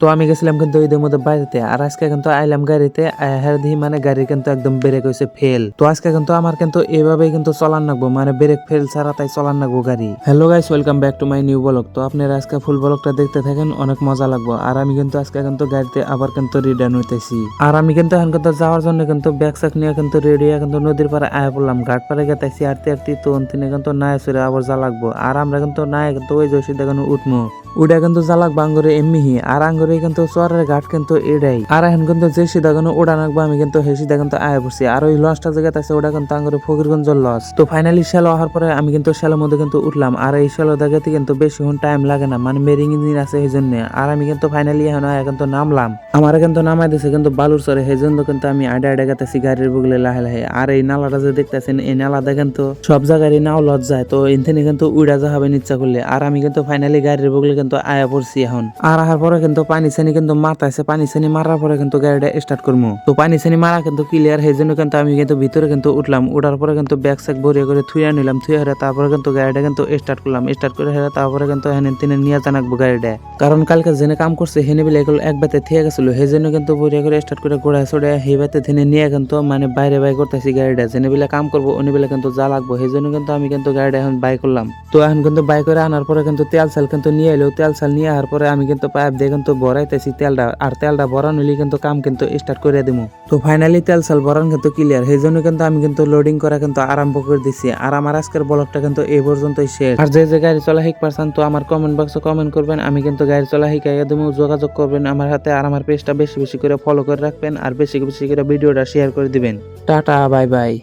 তো আমি গেছিলাম কিন্তু ঈদের মধ্যে বাড়িতে, আর আজকে কিন্তু আইলাম গাড়িতে। হ্যাঁ দিই মানে গাড়ি কিন্তু একদম ব্রেক হয়েছে ফেল। তো আজকে কিন্তু আমার কিন্তু এভাবেই কিন্তু চলান লাগবো, মানে ব্রেক ফেল ছাড়া তাই চলান লাগবো গাড়ি। Hello guys, welcome back to my new blog. তো আপনারা আজকে ফুল ব্লগটা দেখতে থাকেন, অনেক মজা লাগবে। আর আমি কিন্তু আজকে কিন্তু গাড়িতে আবার কিন্তু রিটার্ন হইতেছি। আর আমি কিন্তু এখন কিন্তু যাওয়ার জন্য কিন্তু ব্যাগ স্যাক নিয়ে কিন্তু রেডি হয়ে কিন্তু নদীর পাড়ে আয়া পড়লাম। ঘাট পাড়ে গেতেছি আরতি আরতি, তো অন্তিনে কিন্তু নাই সরে আবার যা লাগবো। আর আমরা কিন্তু নাই কিন্তু ওই যে সিদ্ধা কিন্তু উঠমো, উডা কিন্তু জালাক বাঙ্গরে এমনিহি। আর আঙ্গরে কিন্তু চরের ঘাট কিন্তু এটাই। আর এখন কিন্তু যে সিধা কিন্তু উড়া নাকবো আমি কিন্তু সেই সিধা কিন্তু আয়া পড়ছি। আর ওই লসটা জায়গাতে আছে ওটা কিন্তু আঙ্গরে ফকিরগঞ্জ লস। তো ফাইনালি শ্যালো আসার পরে আমি কিন্তু শ্যালোর মধ্যে কিন্তু উঠলাম। আর এই শ্যালো জায়গাতে কিন্তু বেশিক্ষণ টাইম লাগে না, মানে মেরিং ইঞ্জিন আছে সেই জন্য। আর আমি কিন্তু ফাইনালি এখন কিন্তু নামলাম। আমার কিন্তু নামাই দিছে কিন্তু বালুর চরে, সেই জন্য কিন্তু আমি আইডা আইডা গেতেছি গাড়ির বুগলে লাহে লাহে। আর এই নালাটা যে দেখতেছেন, এই নালাটা কিন্তু সব জায়গায় নাও লজ যায়, তো এখানে কিন্তু উড়া যাবেন ইচ্ছা করলে। আর আমি কিন্তু ফাইনালি গাড়ির বুগলে কিন্তু আয়া পড়ছি এখন। আর আসার পরে কিন্তু পানি ছানি কিন্তু মারতাছে, পানি ছানি মারার পরে কিন্তু গাড়িটা স্টার্ট করবো। তো পানি ছানি মারা কিন্তু ক্লিয়ার, সেই জন্য কিন্তু আমি কিন্তু ভিতরে কিন্তু উঠলাম। উঠার পরে কিন্তু ব্যাগ স্যাগ ভরিয়ে করে থুয়া নিলাম, থুয়া হেরে তারপরে কিন্তু গাড়িটা কিন্তু স্টার্ট করলাম। স্টার্ট করে হেরে তারপরে কিন্তু হেনে তিনে নিয়ে জানাকবো গাড়িটা, কারণ কালকে জেনে কাম করছে হেনে বিলে এগুলো এক বাতে থিয়ে গেছিল, সেই জন্য কিন্তু ভরিয়ে করে স্টার্ট করে ঘোড়া চড়ে সেই বাতে থেনে নিয়ে কিন্তু মানে বাইরে বাই করতেছি গাড়িটা। জেনে বিলে কাম করবো উনি বিলে কিন্তু যা লাগবো, সেই জন্য কিন্তু আমি কিন্তু গাড়িটা এখন বাই করলাম। তো এখন কিন্তু বাই করে আনার পরে কিন্তু তেল সাল কিন্তু নিয়ে এলো, তেল সাল নিয়ে আসার পরে আমি কিন্তু পাইপ দিয়ে কিন্তু ভরাইতেছি তেলটা। আর তেলটা ভরানো হলে কিন্তু কাম কিন্তু স্টার্ট করে দিবো। তো ফাইনালি তেল সাল ভরান কিন্তু ক্লিয়ার, সেই জন্য কিন্তু আমি কিন্তু লোডিং করা কিন্তু আরম্ভ করে দিচ্ছি। আর আমার আজকের ব্লগটা কিন্তু এই পর্যন্তই শেষ। আর যে গাড়ি চলা শিখপারছেন তো আমার কমেন্ট বক্সে কমেন্ট করবেন, আমি কিন্তু গাড়ি চলা শিখাইয়া দেবো। যোগাযোগ করবেন আমার হাতে। আর আমার পেজটা বেশি বেশি করে ফলো করে রাখবেন, আর বেশি বেশি করে ভিডিওটা শেয়ার করে দিবেন। Tata, bye bye.